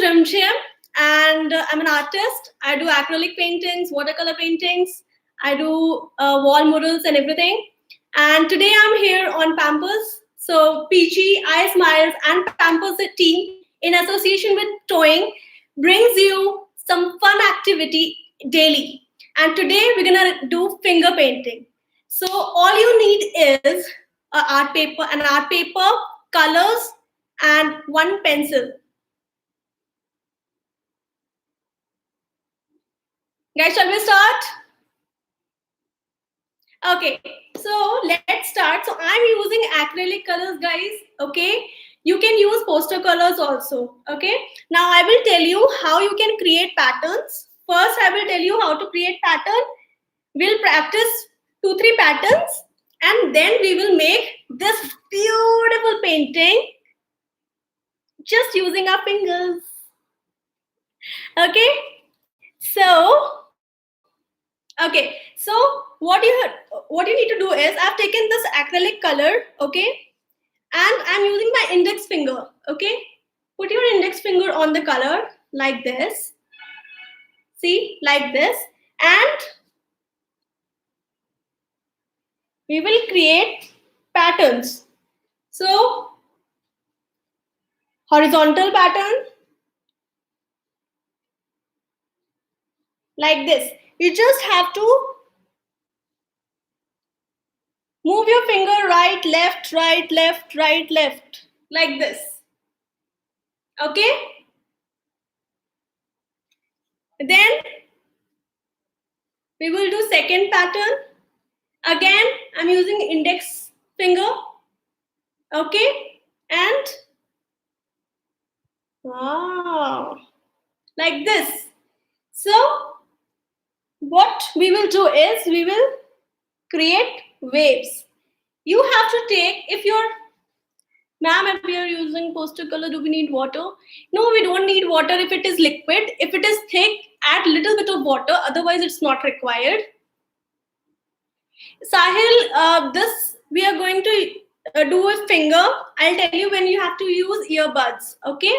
Rimjam, and I'm an artist. I do acrylic paintings, watercolor paintings. I do wall murals and everything. And today I'm here on Pampers. So Peachy, I Smiles, and Pampers team, in association with Towing, brings you some fun activity daily. And today we're gonna do finger painting. So all you need is an art paper, colors, and one pencil. Guys, shall we start? Okay, so let's start. So I'm using acrylic colors, guys. Okay, you can use poster colors also. Okay, now I will tell you how you can create patterns. First, I will tell you how to create pattern. We'll practice 2-3 patterns, and then we will make this beautiful painting just using our fingers. Okay, okay, so what you need to do is, I've taken this acrylic color, okay, and I'm using my index finger. Okay, put your index finger on the color like this. See, like this, and we will create patterns. So horizontal pattern like this. You just have to move your finger right, left, right, left, right, left, like this. Okay? Then we will do second pattern. Again, I'm using index finger. Okay? And wow, like this. So what we will do is, we will create waves. You have to take, if you're, ma'am, if we are using poster color, do we need water? No, we don't need water if it is liquid. If it is thick, add little bit of water, otherwise it's not required. Sahil, this we are going to do with finger. I'll tell you when you have to use earbuds, okay?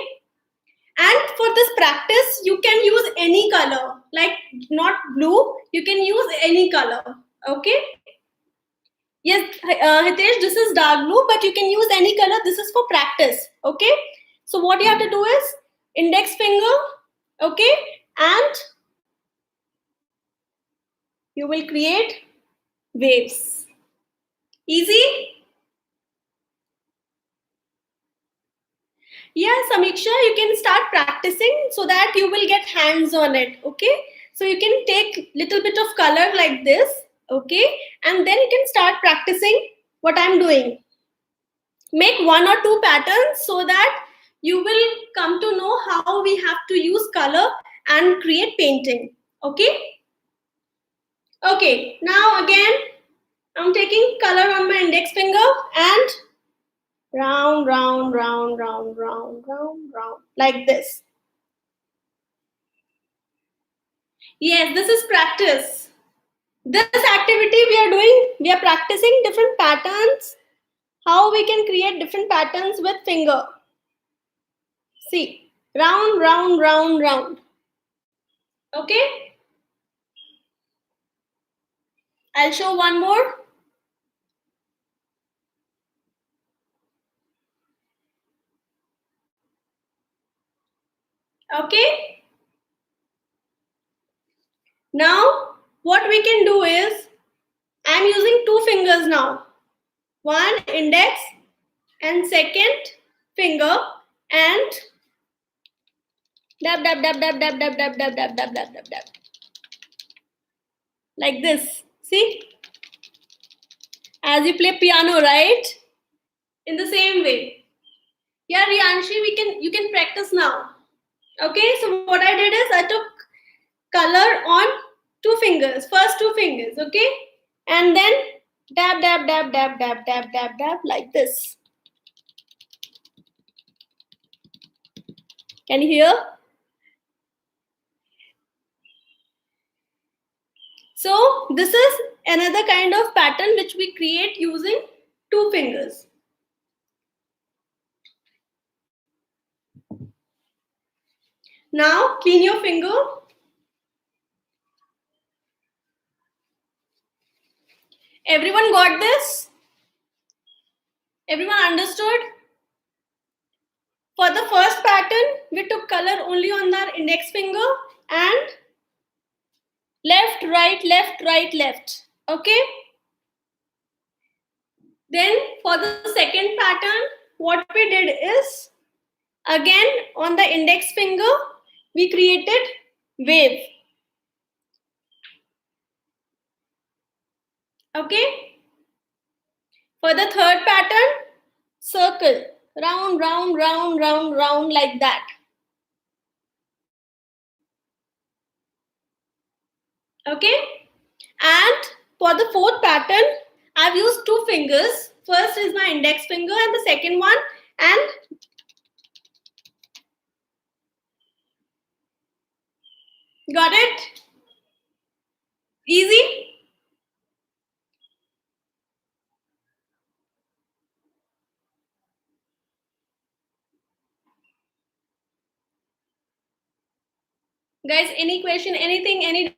And for this practice, you can use any color, like not blue, you can use any color, okay? Yes, Hitesh, this is dark blue, but you can use any color. This is for practice, okay? So what you have to do is index finger, okay? And you will create waves. Easy? Yeah, Samiksha, you can start practicing so that you will get hands on it, okay? So you can take little bit of color like this, okay? And then you can start practicing what I'm doing. Make 1 or 2 patterns so that you will come to know how we have to use color and create painting, okay? Okay, now again, I'm taking color on my index finger and round, round, round, round, round, round, round, like this. Yes, this is practice. This activity we are practicing different patterns, how we can create different patterns with finger. See, round, round, round, round. Okay? I'll show one more. Okay? Now, what we can do is, I'm using 2 fingers now. One index and second finger, and dab, dab, dab, dab, dab, dab, dab, dab, dab, dab, dab, dab, dab. Like this. See? As you play piano, right? In the same way. Yeah, Rianshi, you can practice now. Okay, so what I did is, I took color on 2 fingers, first 2 fingers, okay? And then dab, dab, dab, dab, dab, dab, dab, dab, like this. Can you hear? So this is another kind of pattern which we create using 2 fingers. Now clean your finger. Everyone got this? Everyone understood? For the first pattern, we took color only on our index finger and left, right, left, right, left. Okay? Then for the second pattern, what we did is, again on the index finger, we created wave. Okay? For the third pattern, circle. Round, round, round, round, round, like that. Okay? And for the fourth pattern, I've used two fingers. First is my index finger and the second one. And got it? Easy? Guys, any question, anything, any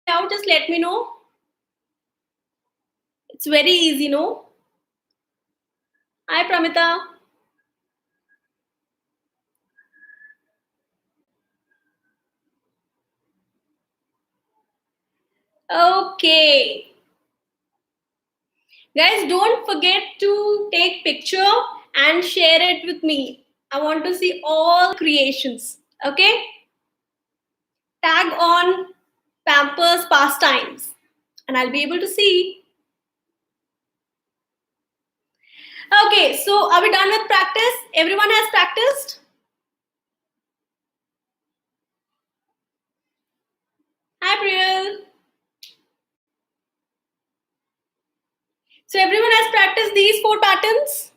doubt, just let me know. It's very easy, no? Hi, Pramita. Okay. Guys, don't forget to take picture and share it with me. I want to see all creations. Okay? Tag on Pampers Pastimes and I'll be able to see. Okay, so are we done with practice? Everyone has practiced? Hi, Priyal. So everyone has practiced these 4 patterns?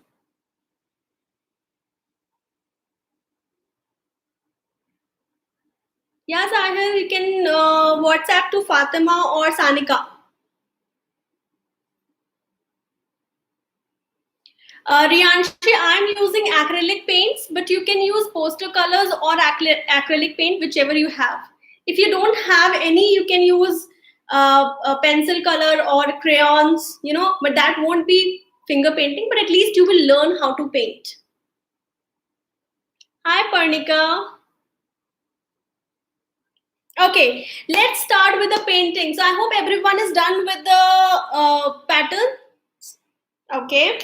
Yeah, Sahil, you can WhatsApp to Fatima or Sanika. Rianshi, I'm using acrylic paints, but you can use poster colors or acrylic paint, whichever you have. If you don't have any, you can use a pencil color or crayons, but that won't be finger painting, but at least you will learn how to paint. Hi, Parnika. Okay, let's start with the painting. So I hope everyone is done with the pattern. Okay.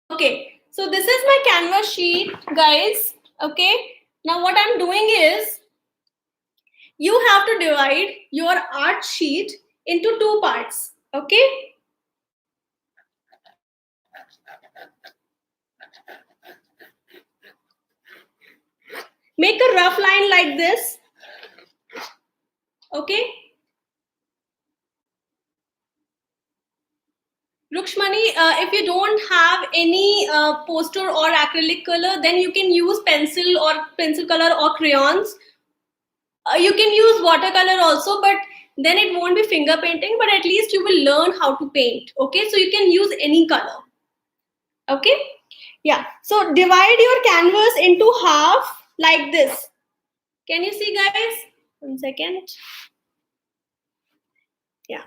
Okay, so this is my canvas sheet, guys. Okay, now what I'm doing is you have to divide your art sheet into 2 parts. Okay, make a rough line like this. Okay, Rukshmani, if you don't have any poster or acrylic color, then you can use pencil color or crayons. You can use watercolor also, but then it won't be finger painting, but at least you will learn how to paint. Okay, so you can use any color. Okay, yeah, so divide your canvas into half like this. Can you see, guys? 1 second. Yeah,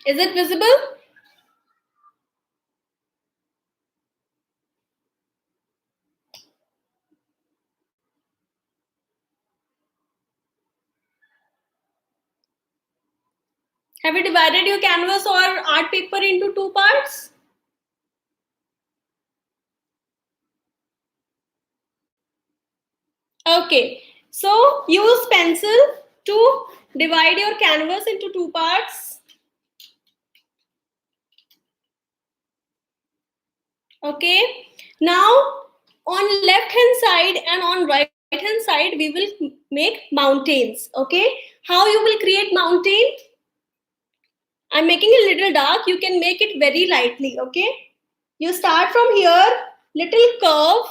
is it visible? Have you divided your canvas or art paper into 2 parts? Okay, so use pencil to divide your canvas into 2 parts. Okay, now on left hand side and on right hand side we will make mountains. Okay, how you will create mountain? I'm making it a little dark. You can make it very lightly. Okay, you start from here, little curve,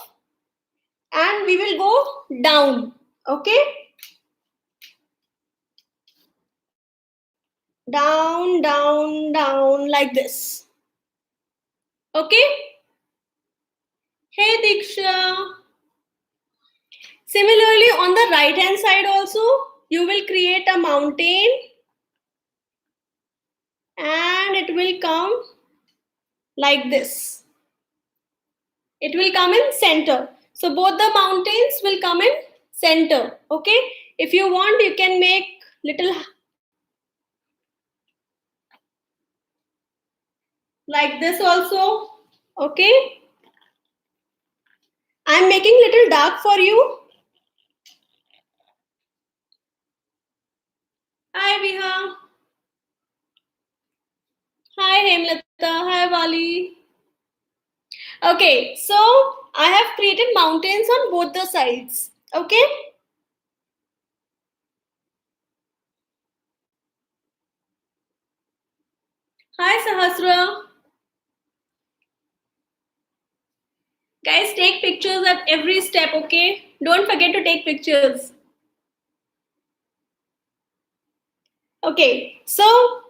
and we will go down. Okay, down, down, down, like this. Okay, Hey Diksha. Similarly, on the right hand side also, you will create a mountain and it will come like this. It will come in center. So both the mountains will come in center. Okay. If you want, you can make little like this also. Okay. I'm making little dark for you. Hi Viha. Hi Hemlata. Hi Vali. Okay, so I have created mountains on both the sides. Okay. Hi Sahasra. Guys, take pictures at every step, okay? Don't forget to take pictures. Okay, so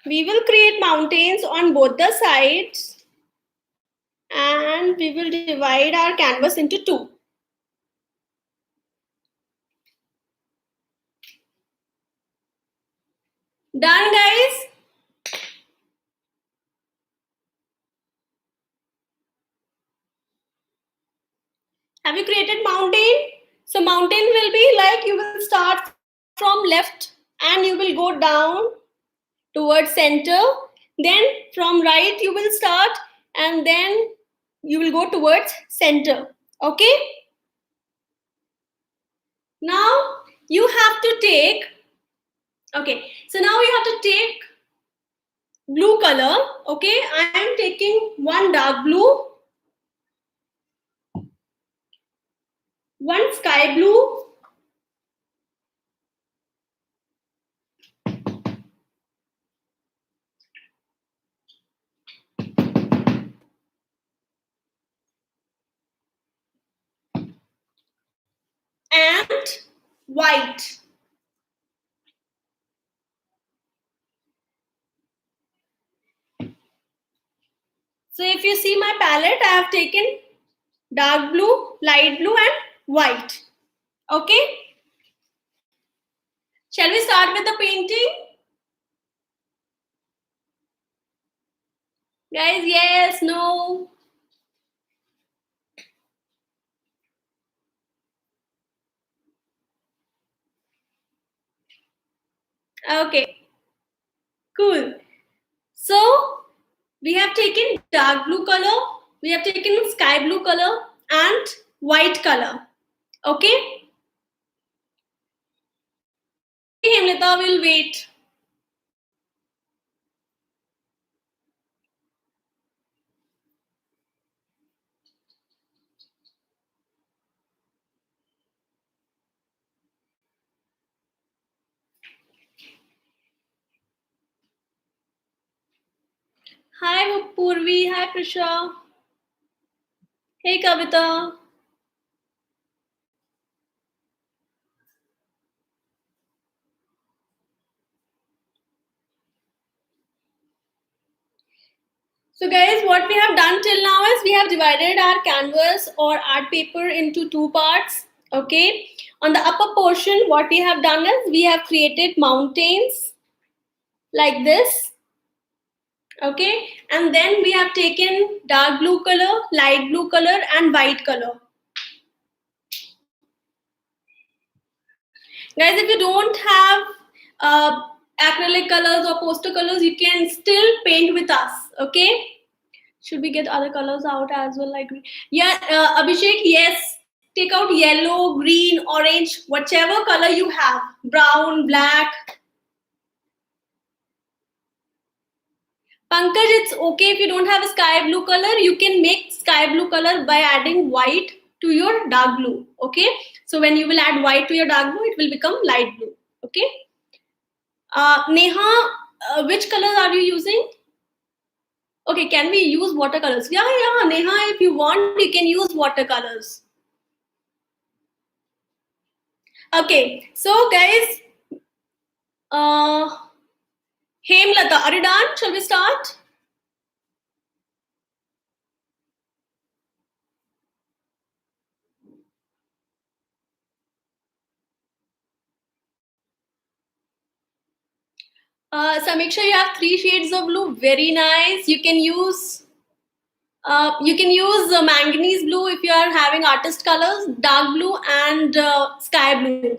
we will create mountains on both the sides and we will divide our canvas into two. Done, guys? Have you created mountain? So mountain will be like you will start from left and you will go down towards center. Then from right you will start and then you will go towards center. Okay? Now you have to take, okay, so now you have to take blue color. Okay, I am taking one dark blue, one sky blue, and white. So if you see my palette, I have taken dark blue, light blue and white. Okay, shall we start with the painting? Guys, yes, no? Okay, cool. So we have taken dark blue color, we have taken sky blue color and white color. Okay, Hemlata will wait. Hi Purvi, hi Prisha. Hey Kavita. So guys, what we have done till now is we have divided our canvas or art paper into two parts. Okay, on the upper portion, what we have done is we have created mountains like this. Okay, and then we have taken dark blue color, light blue color and white color. Guys, if you don't have acrylic colors or poster colors, you can still paint with us. Okay, should we get other colors out as well, like yeah, Abhishek, yes, take out yellow, green, orange, whichever color you have, brown, black. Pankaj, it's okay if you don't have a sky blue color, you can make sky blue color by adding white to your dark blue. Okay, so when you will add white to your dark blue, it will become light blue. Okay, Neha, which colors are you using? Okay, can we use watercolors? Yeah, Neha, if you want, you can use watercolors. Okay, so guys, Hemlata, are you done? Shall we start? Samiksha, you have 3 shades of blue. Very nice. You can use manganese blue if you are having artist colors, dark blue and sky blue.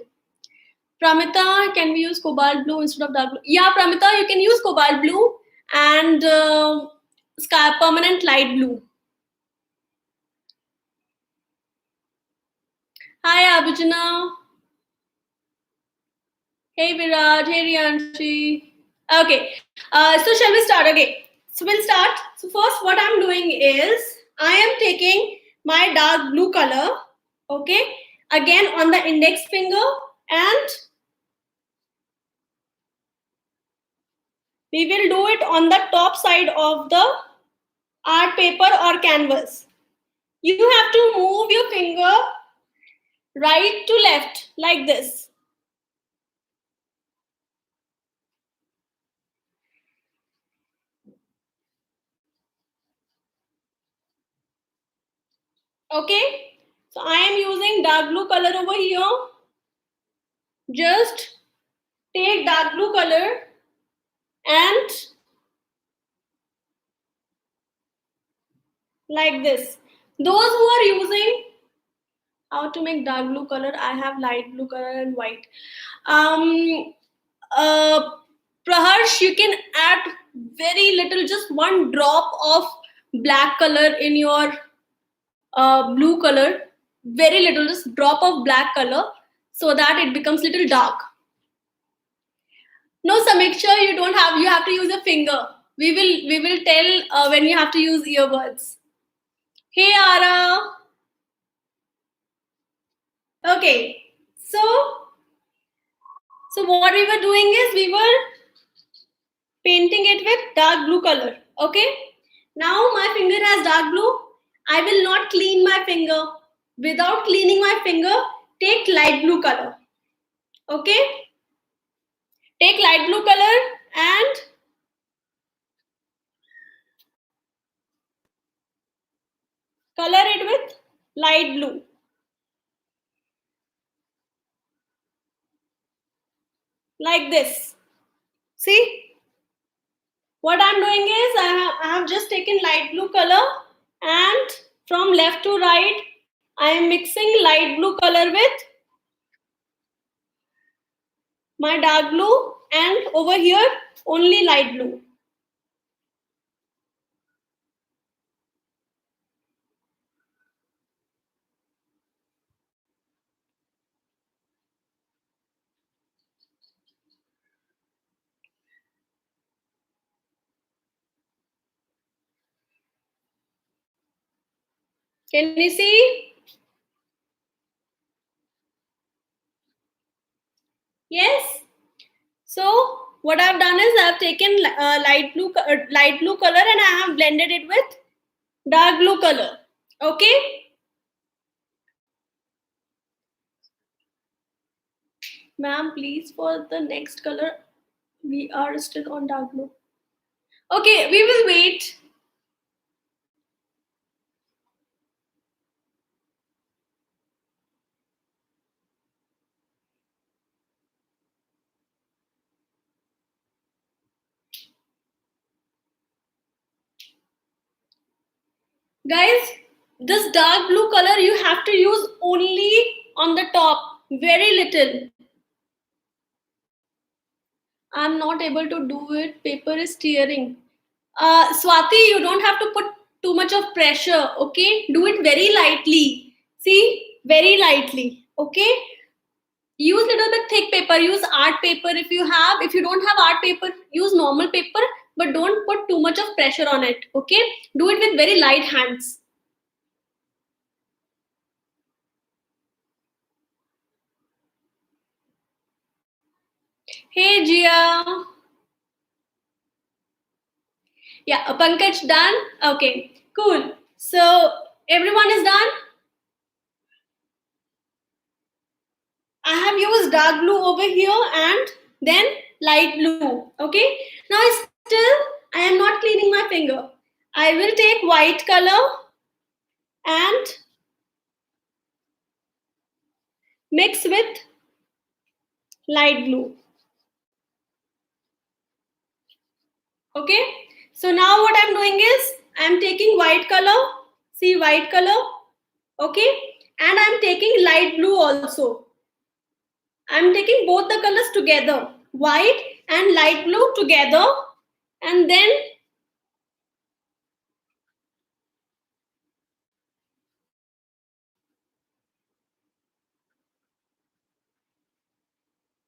Pramita, can we use cobalt blue instead of dark blue? Yeah, Pramita, you can use cobalt blue and sky permanent light blue. Hi, Abhijana. Hey, Viraj. Hey, Riyanshi. Okay, so shall we start? Okay, so we'll start. So first, what I'm doing is I am taking my dark blue color. Okay, again on the index finger, and we will do it on the top side of the art paper or canvas. You have to move your finger right to left like this. Okay, so I am using dark blue color over here. Just take dark blue color and like this. Those who are using how to make dark blue color, I have light blue color and white. Um, uh, Praharsh, you can add very little, just one drop of black color in your blue color, very little, just drop of black color, so that it becomes little dark. No, Samiksha, you don't have. You have to use a finger. We will tell when you have to use earbuds. Hey, Ara. Okay, so what we were doing is we were painting it with dark blue color. Okay, now my finger has dark blue. I will not clean my finger. Without cleaning my finger, take light blue color. Okay, take light blue color and color it with light blue. Like this. See? What I'm doing is I have just taken light blue color, and from left to right I am mixing light blue color with my dark blue, and over here only light blue. Can you see? Yes. So what I've done is I've taken light blue color and I have blended it with dark blue color. Okay. Ma'am, please, for the next color, we are still on dark blue. Okay, we will wait. Guys, this dark blue color you have to use only on the top, very little. I'm not able to do it. Paper is tearing. Swati, you don't have to put too much of pressure, okay? Do it very lightly. See, very lightly, okay? Use little bit thick paper. Use art paper if you have. If you don't have art paper, use normal paper, but don't put too much of pressure on it, okay? Do it with very light hands. Hey, Gia. Yeah, Pankaj done. Okay, cool. So everyone is done. I have used dark blue over here and then light blue. Okay. Now still I am not cleaning my finger. I will take white color and mix with light blue. Okay, so now what I'm doing is I'm taking white color, see white color, okay, and I'm taking light blue also. I'm taking both the colors together, white and light blue together, and then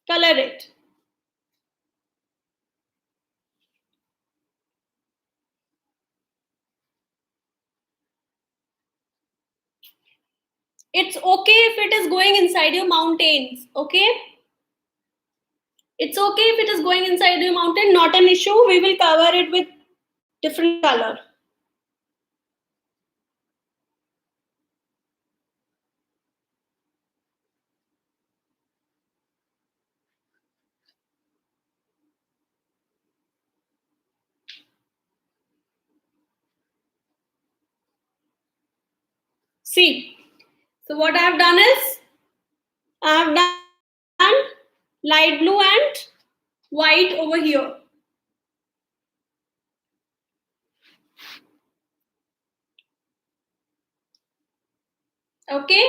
color it. It's okay if it is going inside your mountains, okay? It's okay if it is going inside your mountain, not an issue. We will cover it with different color. See, so what I have done is I have done light blue and white over here. Okay.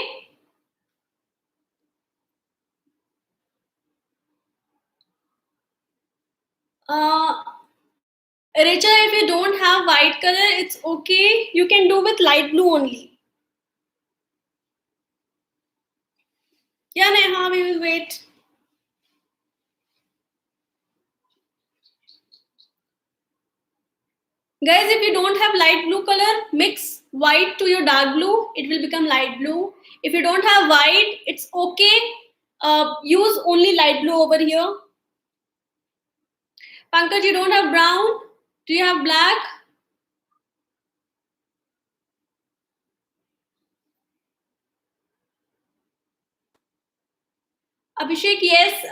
Richa, if you don't have white color, it's okay. You can do with light blue only. Yeah, Neha, we will wait. Guys, if you don't have light blue color, mix white to your dark blue. It will become light blue. If you don't have white, it's okay. Use only light blue over here. Pankaj, you don't have brown. Do you have black? Abhishek, yes,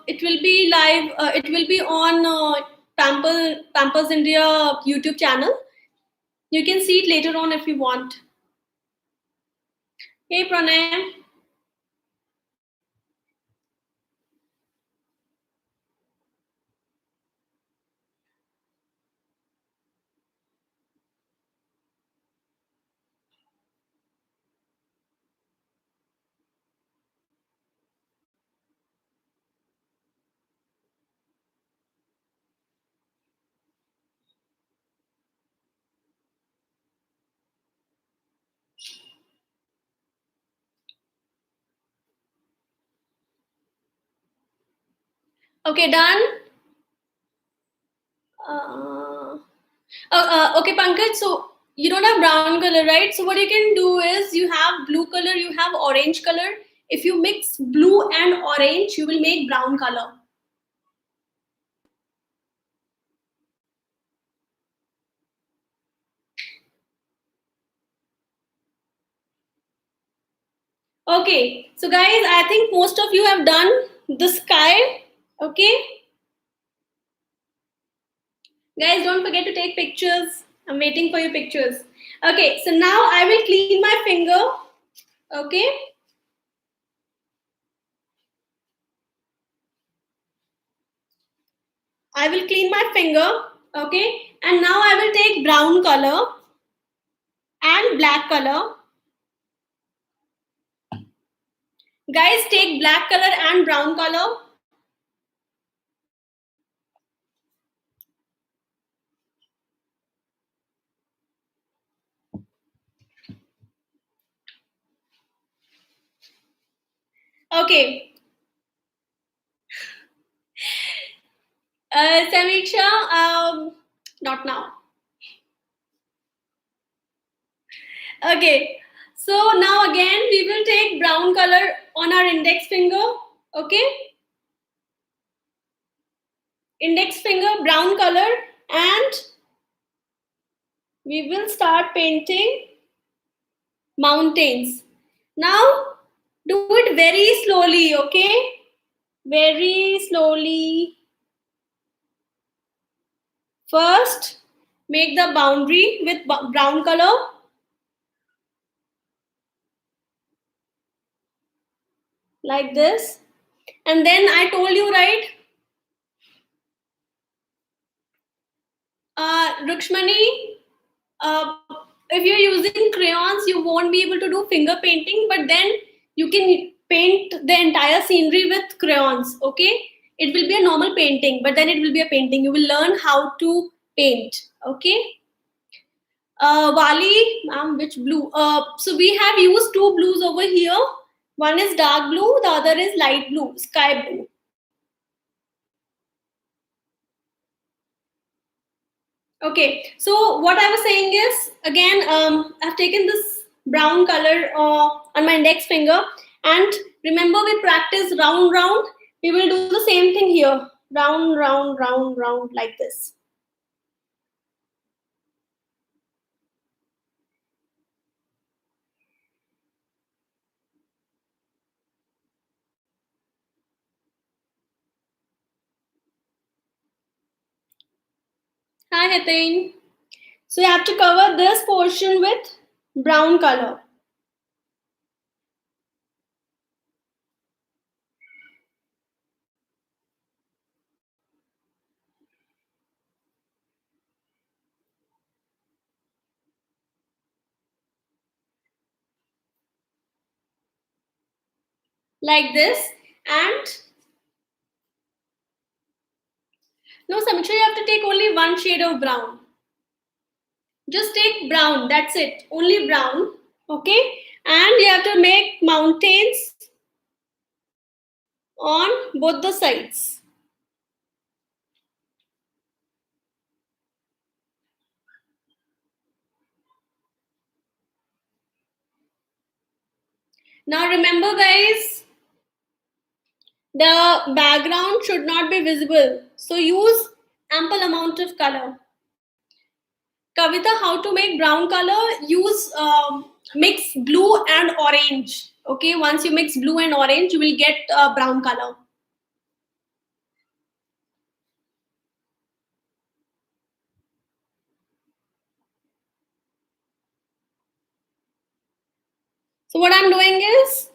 it will be live. It will be on Pampers India YouTube channel. You can see it later on if you want. Hey, Pranay. Okay, done. Okay, Pankaj. So you don't have brown color, right? So what you can do is you have blue color, you have orange color. If you mix blue and orange, you will make brown color. Okay, so guys, I think most of you have done the sky. Okay, guys, don't forget to take pictures. I'm waiting for your pictures. Okay, so now I will clean my finger. Okay, I will clean my finger. Okay, and now I will take brown color and black color. Guys, take black color and brown color. Okay. Samiksha, not now. Okay. So now again, we will take brown color on our index finger. Okay. Index finger, brown color, and we will start painting mountains. Now, do it very slowly, okay? Very slowly. First, make the boundary with brown color. Like this. And then I told you, right? Rukshmani, uh, if you're using crayons, you won't be able to do finger painting, but then you can paint the entire scenery with crayons, okay? It will be a normal painting, but then it will be a painting. You will learn how to paint, okay? Wali, ma'am, which blue? So we have used two blues over here. One is dark blue, the other is light blue, sky blue. Okay, so what I was saying is, again, I've taken this brown color on my index finger, and remember we practice round, round. We will do the same thing here, round, round, round, round, like this. Hi, Hitain. So you have to cover this portion with brown color. Like this. And no, Samiksha, you have to take only one shade of brown. Just take brown, that's it. Only brown. Okay? And you have to make mountains on both the sides. Now remember, guys, the background should not be visible. So use ample amount of color. Kavita, how to make brown color? Use mix blue and orange. Okay, once you mix blue and orange, you will get brown color. So what I'm doing is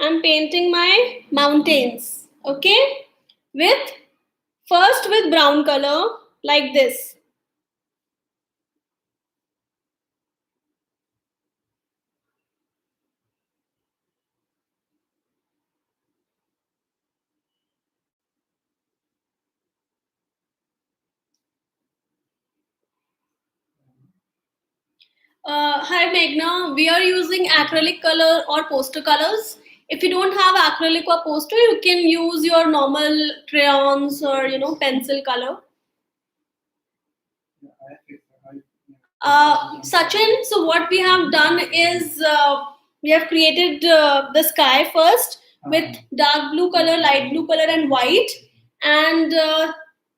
I'm painting my mountains. Okay, with first with brown color like this. Hi Meghna, we are using acrylic color or poster colors. If you don't have acrylic or poster, you can use your normal crayons or pencil color. Sachin, so what we have done is we have created the sky first with dark blue color, light blue color, and white, and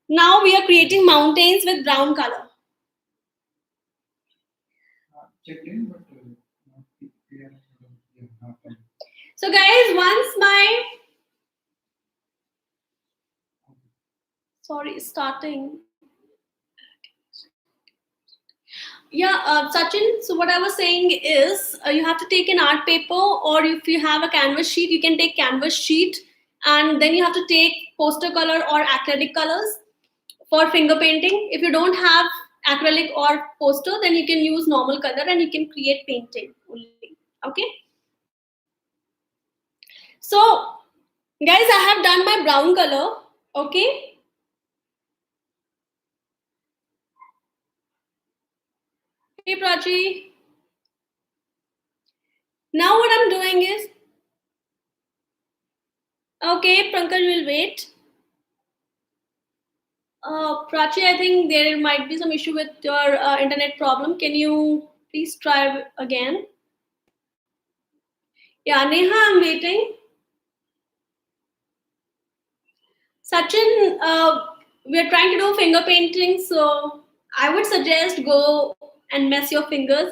now we are creating mountains with brown color. So guys, once my sorry starting yeah Sachin, so what I was saying is you have to take an art paper, or if you have a canvas sheet you can take canvas sheet, and then you have to take poster color or acrylic colors for finger painting. If you don't have acrylic or poster, then you can use normal color and you can create painting only. Okay, so guys, I have done my brown color. Okay, hey Prachi, now what I'm doing is okay, Pankaj will wait. Prachi, I think there might be some issue with your internet problem. Can you please try again? Yeah, Neha, I'm waiting. Sachin, we're trying to do finger painting, so I would suggest go and mess your fingers.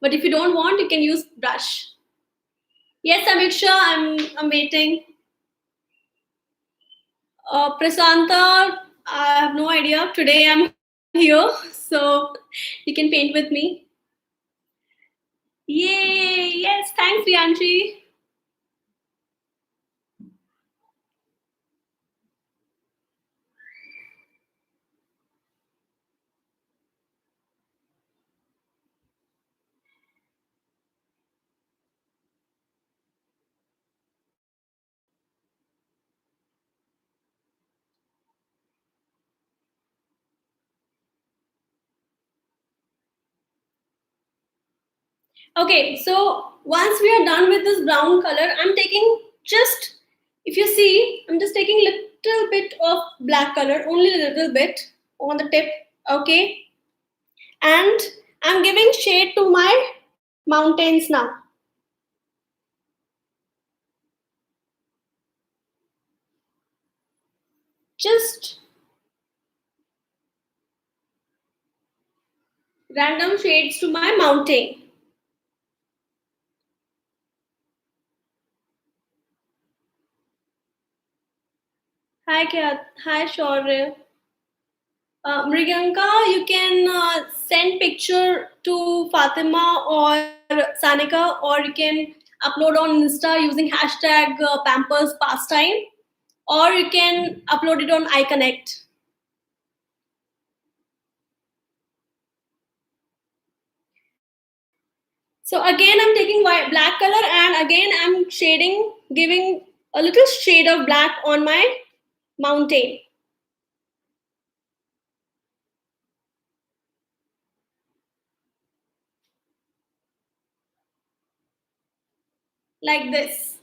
But if you don't want, you can use brush. Yes, Amiksha, I'm waiting. Prasanta, I have no idea. Today I'm here, so you can paint with me. Yay! Yes, thanks, Okay, so once we are done with this brown color, I'm taking just, if you see, I'm just taking little bit of black color, only a little bit on the tip, okay? And I'm giving shade to my mountains now. Just random shades to my mountain. Hi, Kat. Hi, Shaurya. Mriganka, you can send picture to Fatima or Sanika, or you can upload on Insta using hashtag Pampers Pastime, or you can upload it on iConnect. So again, I'm taking white, black color, and again I'm shading, giving a little shade of black on my mountain, like this.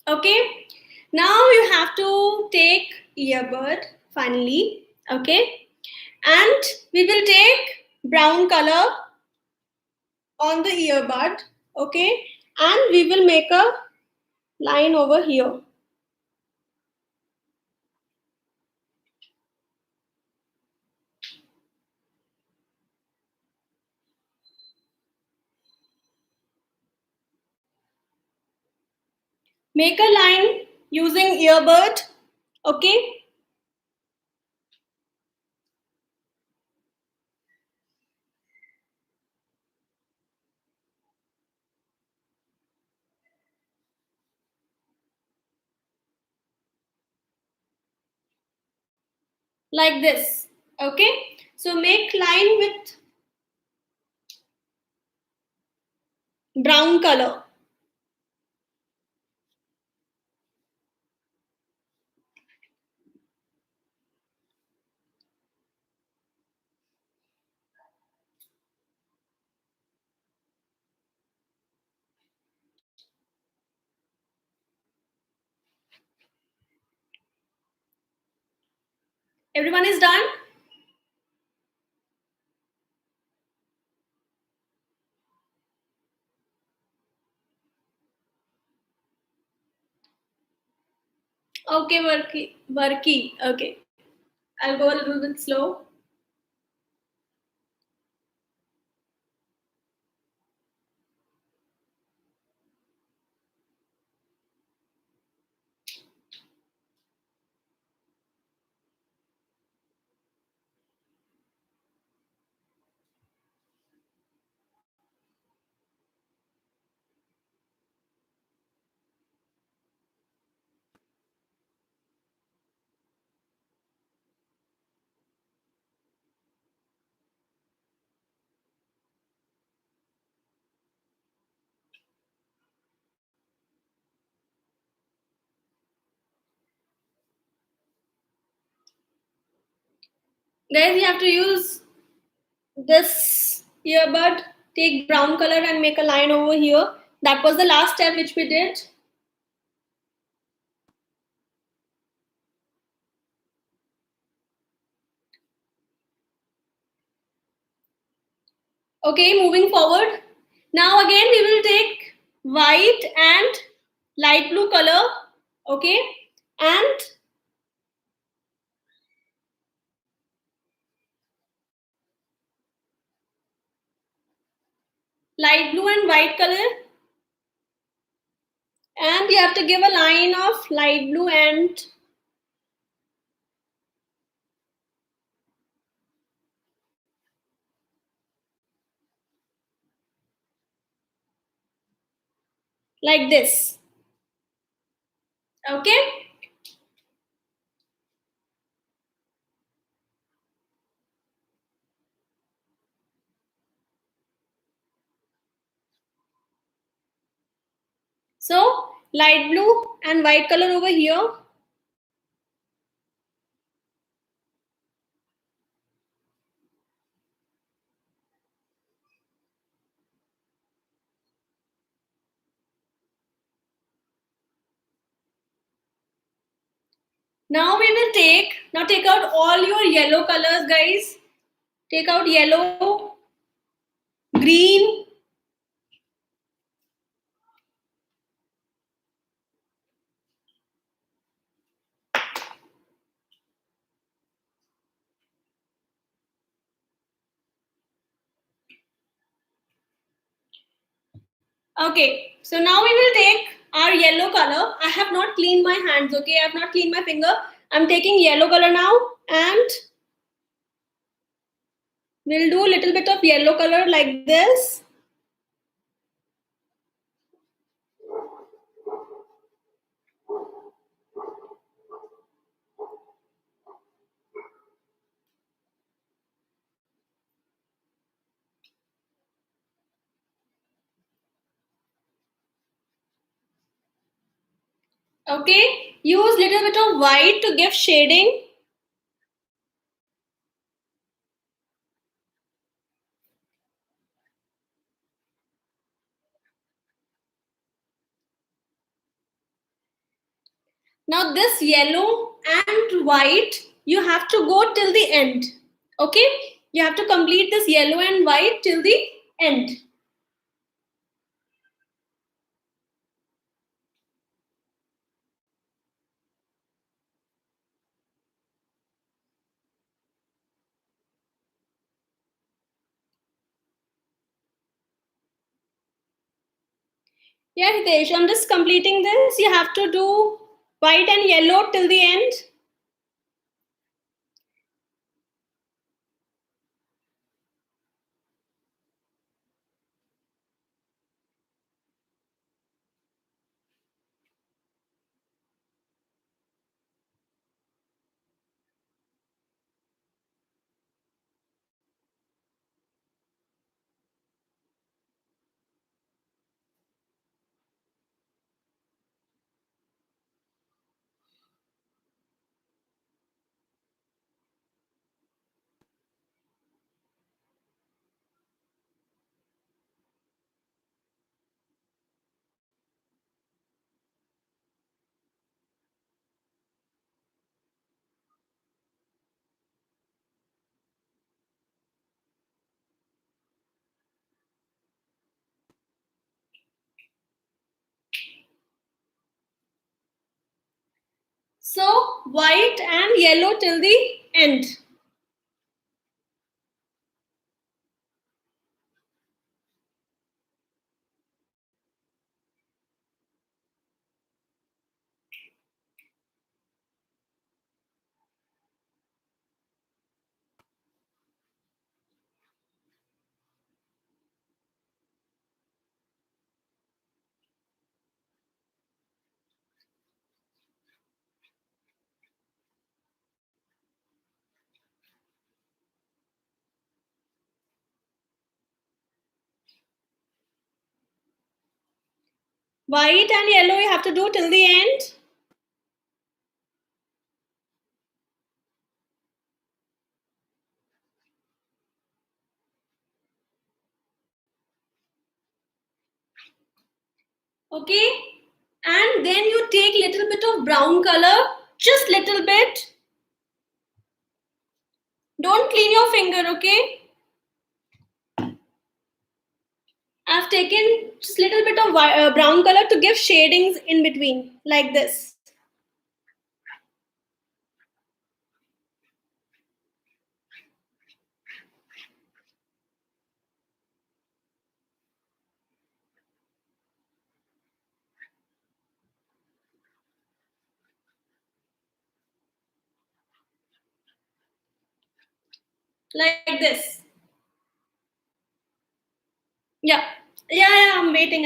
Okay. Now you have to take earbud finally. Okay. And we will take brown color on the earbud. Okay. And we will make a line over here. Make a line using earbud. Okay. Like this. Okay. So make line with brown color. Everyone is done? Okay, Worky. Worky. Okay. I'll go a little bit slow. Guys, you have to use this earbud, take brown color and make a line over here. That was the last step which we did. Okay, moving forward. Now again we will take white and light blue color. Okay, and light blue and white color, and you have to give a line of light blue and like this. Okay. So light blue and white color over here. Now we will take out all your yellow colors, guys. Take out yellow, green. Okay, so now we will take our yellow color. I have not cleaned my hands, okay? I have not cleaned my finger. I'm taking yellow color now and we'll do a little bit of yellow color like this. Okay, use little bit of white to give shading. Now this yellow and white, you have to go till the end. Okay, you have to complete this yellow and white till the end. Yeah, Hitesh, I'm just completing this. You have to do white and yellow till the end. So white and yellow till the end. White and yellow you have to do till the end. Okay, and then you take little bit of brown color, just little bit. Don't clean your finger, okay? I've taken just little bit of brown color to give shadings in between, like this. Like this. Yeah. Yeah, I'm waiting.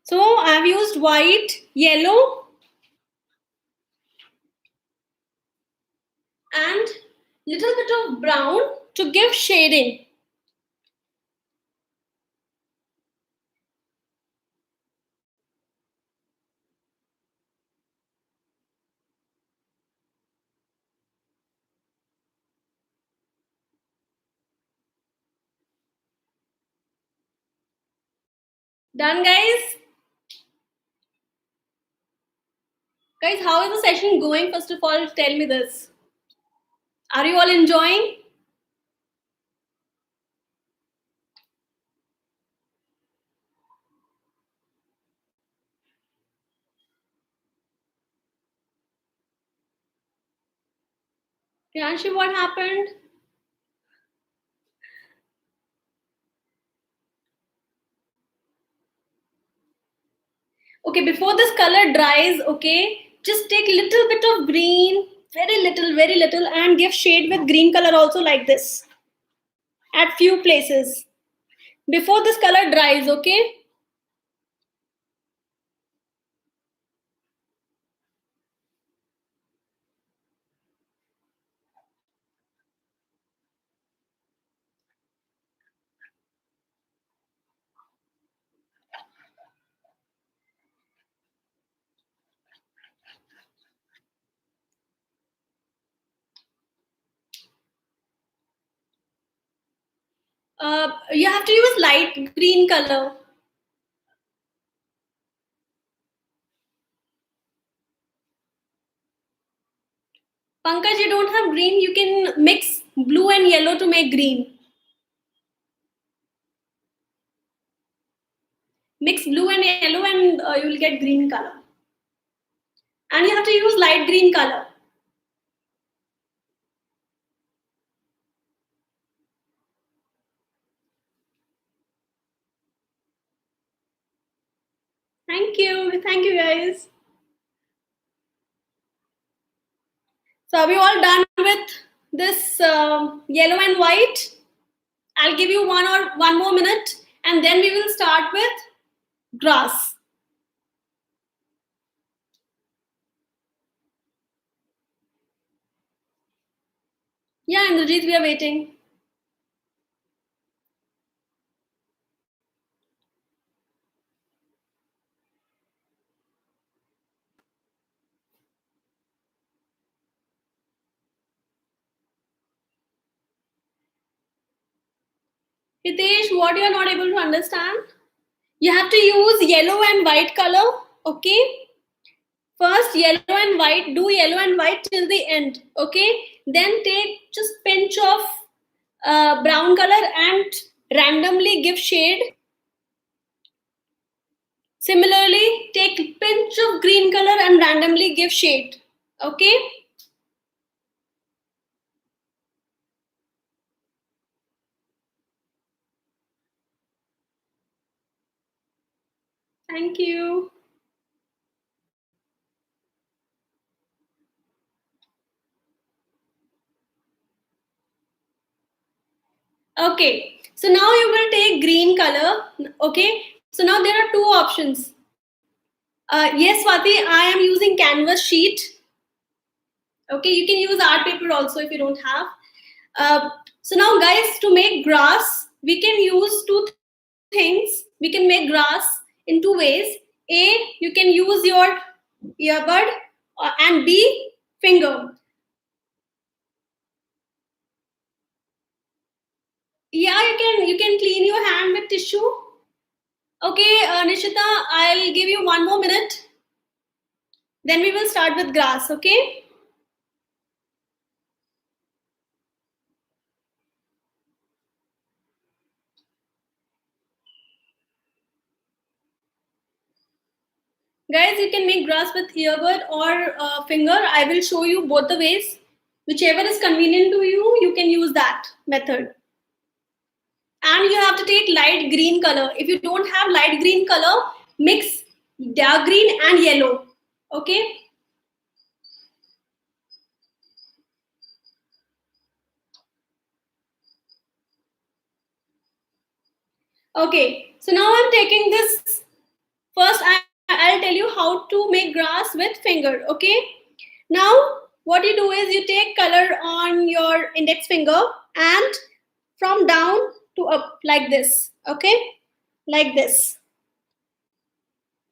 So I've used white, yellow, and little bit of brown to give shading. Done, guys? Guys, how is the session going? First of all, tell me this. Are you all enjoying? Priyanshu, what happened? Okay, before this color dries, okay, just take little bit of green, very little, and give shade with green color also like this at few places. Before this color dries, okay? You have to use light green color. Pankaj, you don't have green, you can mix blue and yellow to make green. Mix blue and yellow and you will get green color. And you have to use light green color. Thank you guys. So are we all done with this yellow and white? I'll give you one more minute and then we will start with grass. Yeah, Indrajit, we are waiting. Hitesh, what you are not able to understand? You have to use yellow and white color, okay? First, yellow and white, do yellow and white till the end, okay? Then take just pinch of brown color and randomly give shade. Similarly, take pinch of green color and randomly give shade, okay? Thank you. Okay, so now you will take green color, okay? So now there are two options. Yes, Swati, I am using canvas sheet. Okay, you can use art paper also if you don't have. So now, guys, to make grass, we can use two things. We can make grass in two ways. A, you can use your earbud, and B, finger. Yeah, you can clean your hand with tissue. Okay, Nishita, I'll give you one more minute. Then we will start with grass. Okay. Guys, you can make grass with earbud or finger. I will show you both the ways. Whichever is convenient to you, you can use that method. And you have to take light green color. If you don't have light green color, mix dark green and yellow. Okay. Okay. So now I'm taking this First, I'll tell you how to make grass with finger. Okay. Now, what you do is you take color on your index finger and from down to up like this. Okay, like this.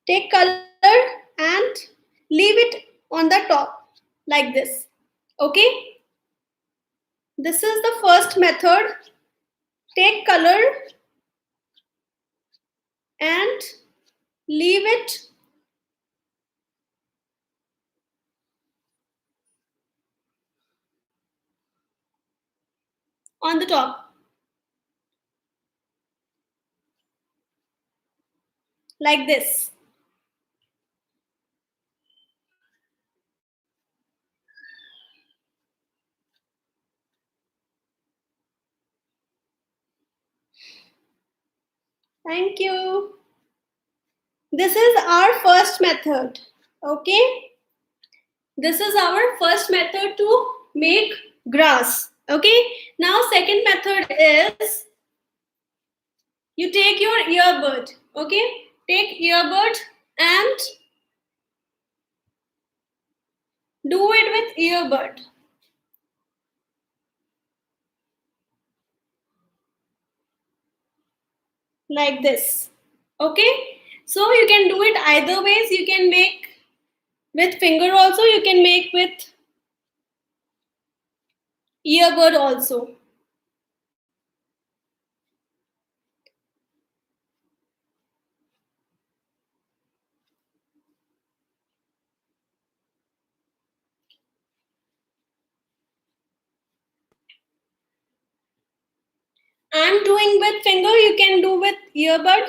Take color and leave it on the top like this. Okay. This is the first method. Take color and leave it on the top like this. Thank you. This is our first method. Okay. This is our first method to make grass. Okay. Now second method is you take your earbud. Okay. Take earbud and do it with earbud. Like this. Okay. So you can do it either ways. You can make with finger also. You can make with earbud also. I'm doing with finger. You can do with earbud.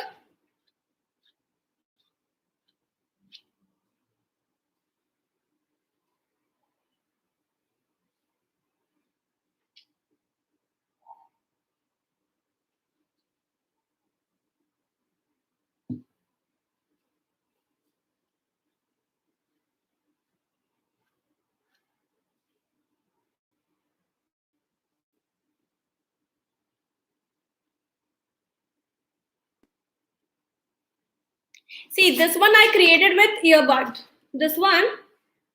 See, this one I created with earbud. This one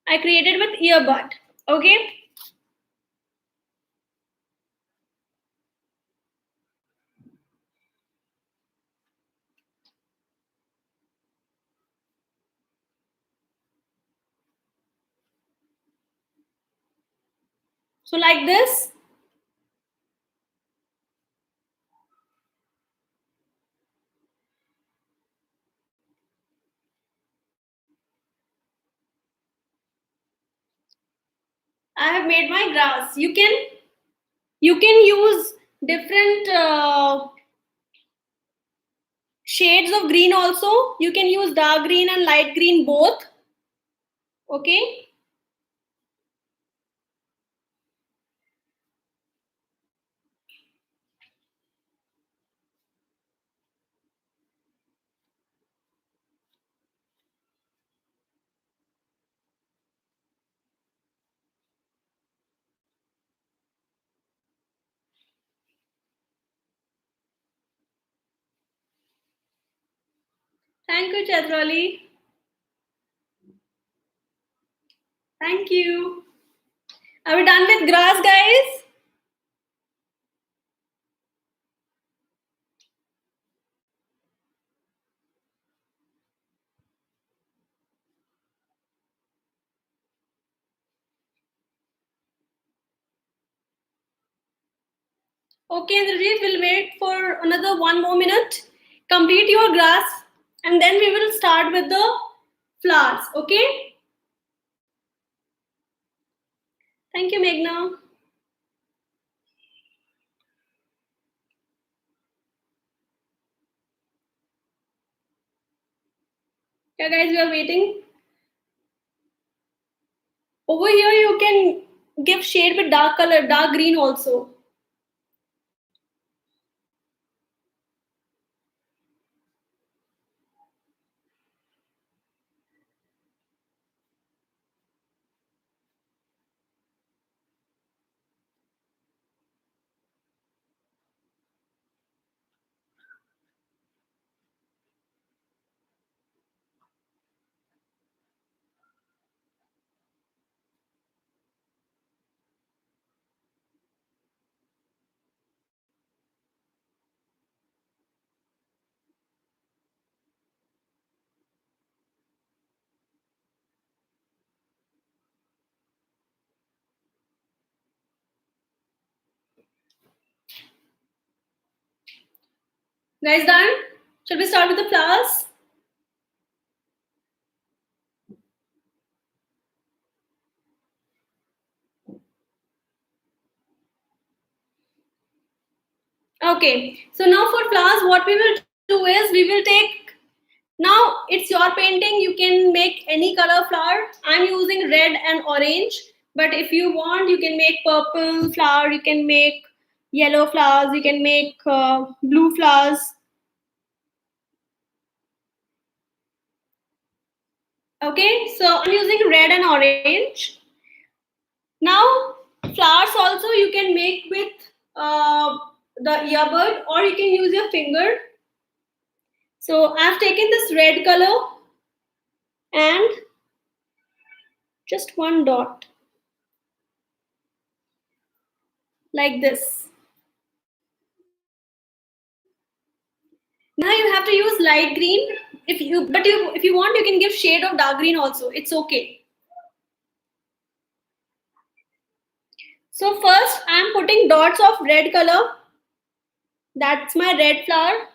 I created with earbud. Okay. So like this. I have made my grass. You can use different shades of green also. You can use dark green and light green both. Okay. Thank you, Chatrali. Thank you. Are we done with grass, guys? Okay, Indrajit, we'll wait for another 1 more minute. Complete your grass and then we will start with the flowers. Okay? Thank you, Meghna. Yeah, guys, we are waiting. Over here, you can give shade with dark color, dark green also. Guys, done? Shall we start with the flowers? Okay, so now for flowers, what we will do is we will take, now it's your painting, you can make any color flower. I'm using red and orange, but if you want, you can make purple flower, you can make yellow flowers, you can make blue flowers. Okay, so I'm using red and orange. Now, flowers also you can make with the earbud or you can use your finger. So I've taken this red color and just one dot like this. Now you have to use light green. If you want, you can give shade of dark green also. It's okay. So first I'm putting dots of red color. That's my red flower.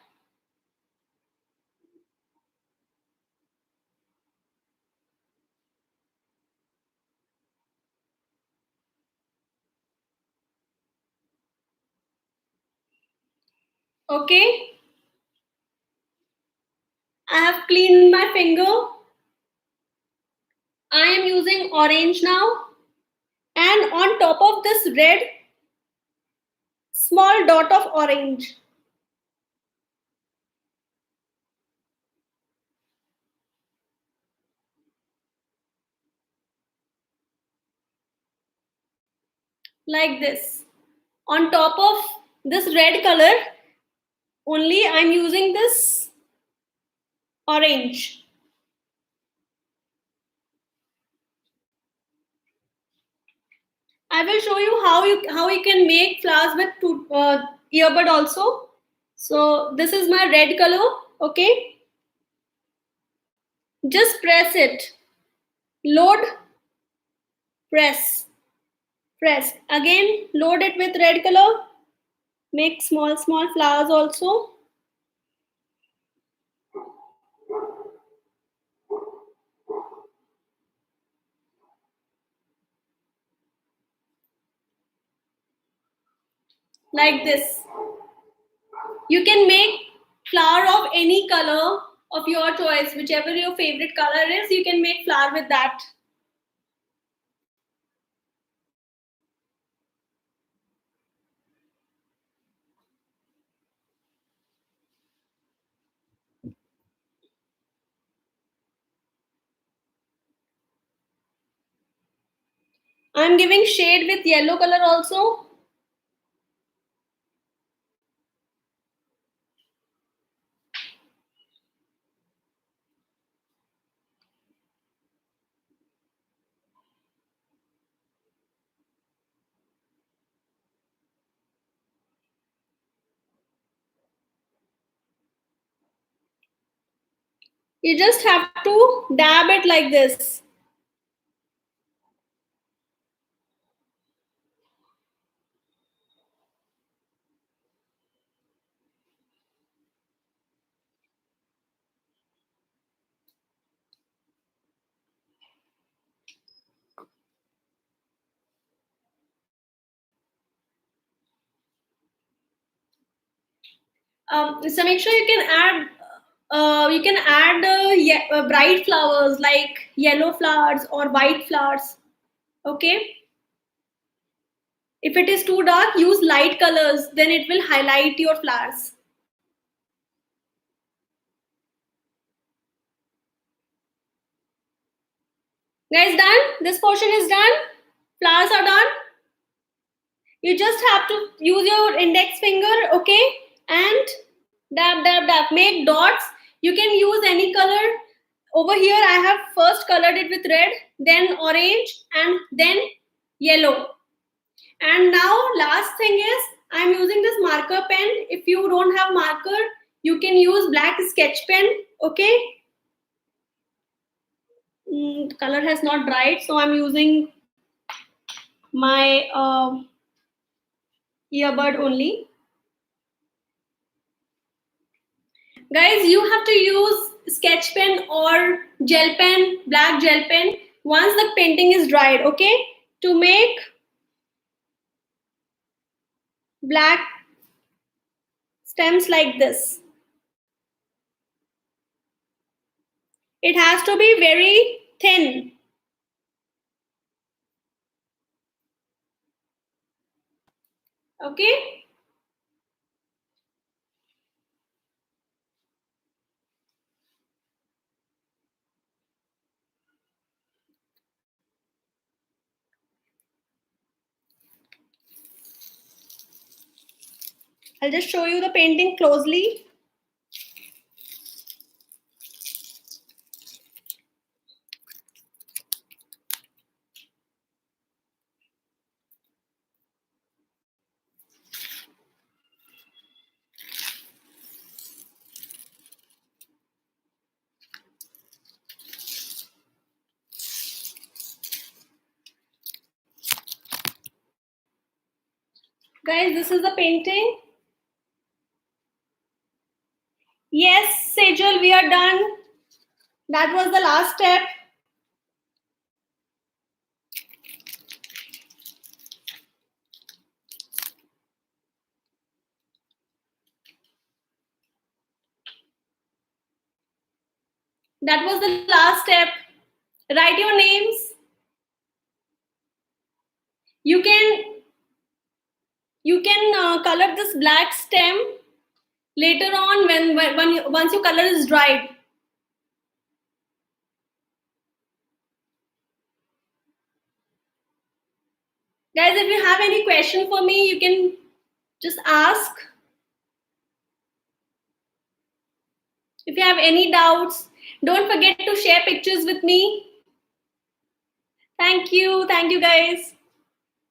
Okay. I have cleaned my finger. I am using orange now. And on top of this red, small dot of orange. Like this. On top of this red color, only I'm using this orange. I will show you how you can make flowers with earbud also. So this is my red color. Okay, just press it. Load, press, press. Again, load it with red color. Make small flowers also. Like this. You can make flower of any color of your choice, whichever your favorite color is, you can make flower with that. I'm giving shade with yellow color also. You just have to dab it like this. So make sure you can add bright flowers like yellow flowers or white flowers. Okay. If it is too dark, use light colors. Then it will highlight your flowers. Guys, done? This portion is done. Flowers are done. You just have to use your index finger, okay, and dab dab dab, make dots. You can use any color. Over here I have first colored it with red, then orange, and then yellow. And now last thing is I'm using this marker pen. If you don't have marker, you can use black sketch pen. Okay. Color has not dried, so I'm using my earbud only. Guys, you have to use sketch pen or gel pen, black gel pen, once the painting is dried, okay? To make black stems like this. It has to be very thin. Okay? I'll just show you the painting closely. Guys, this is the painting. Yes, Sejal, we are done. That was the last step. That was the last step. Write your names. You can color this black stem later on once your color is dried. Guys, if you have any question for me, you can just ask. If you have any doubts, don't forget to share pictures with me. Thank you guys.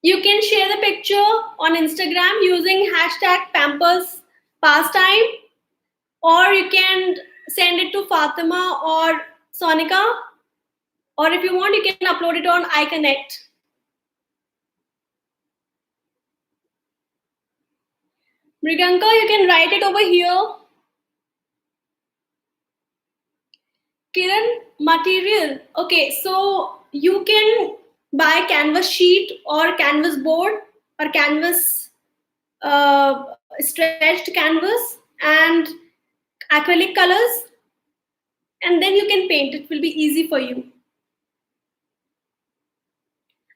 You can share the picture on Instagram using hashtag Pampers Pastime, or you can send it to Fatima or Sonika, or if you want, you can upload it on iConnect. Mriganka, you can write it over here. Kiran, material. Okay, so you can buy canvas sheet or canvas board or canvas stretched canvas and acrylic colors, and then you can paint. It will be easy for you.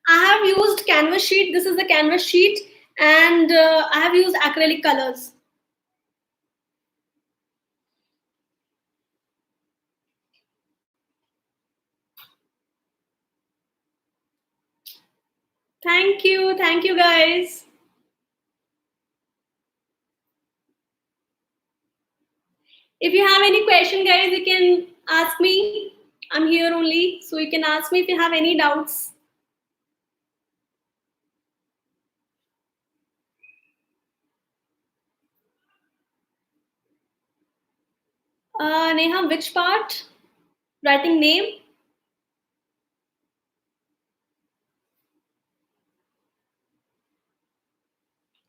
I have used canvas sheet. This is the canvas sheet, and I have used acrylic colors. Thank you guys. If you have any question, guys, you can ask me. I'm here only, so you can ask me if you have any doubts. Neha, which part? Writing name?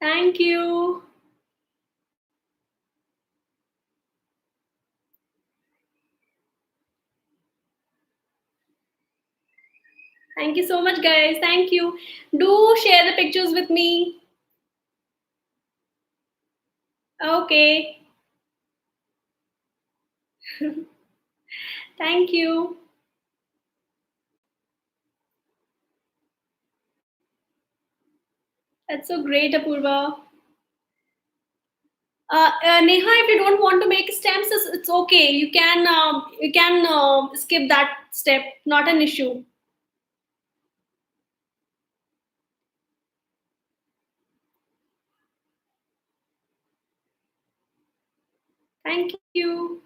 Thank you. Thank you so much, guys. Thank you. Do share the pictures with me. Okay. Thank you. That's so great, Apurva. Neha, if you don't want to make stems, it's okay. You can skip that step. Not an issue. Thank you.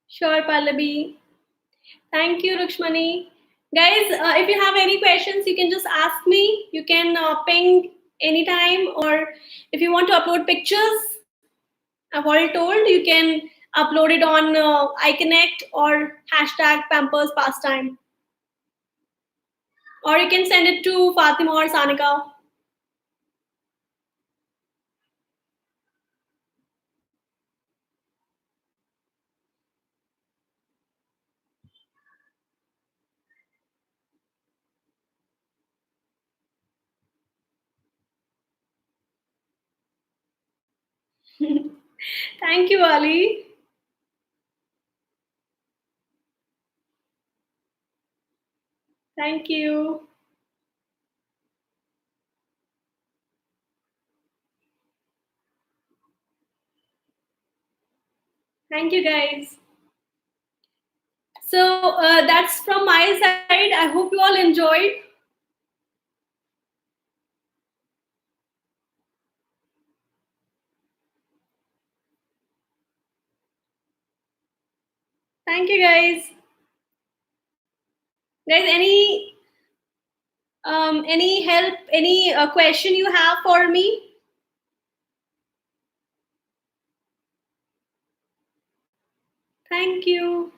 Sure, Pallavi. Thank you, Rukshmani. Guys, if you have any questions, you can just ask me. You can ping anytime, or if you want to upload pictures, I've already told you can upload it on iConnect or hashtag Pampers Pastime. Or you can send it to Fatima or Sanika. Thank you, Ali. Thank you. Thank you, guys. So that's from my side. I hope you all enjoyed. Thank you, guys. Guys, any help, any question you have for me? Thank you.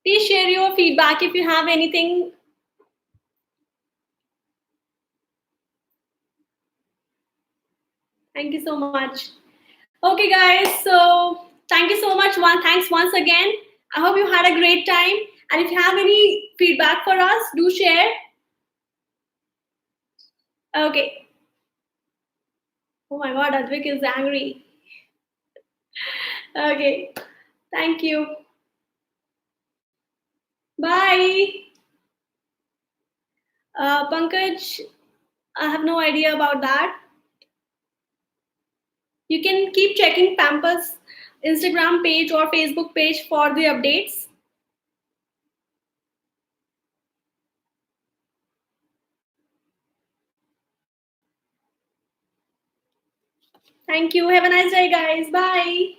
Please share your feedback if you have anything. Thank you so much. Okay, guys. So thank you so much. Thanks once again. I hope you had a great time. And if you have any feedback for us, do share. Okay. Oh my God, Advik is angry. Okay. Thank you. Bye. Pankaj, I have no idea about that. You can keep checking Pampers Instagram page or Facebook page for the updates. Thank you. Have a nice day, guys. Bye.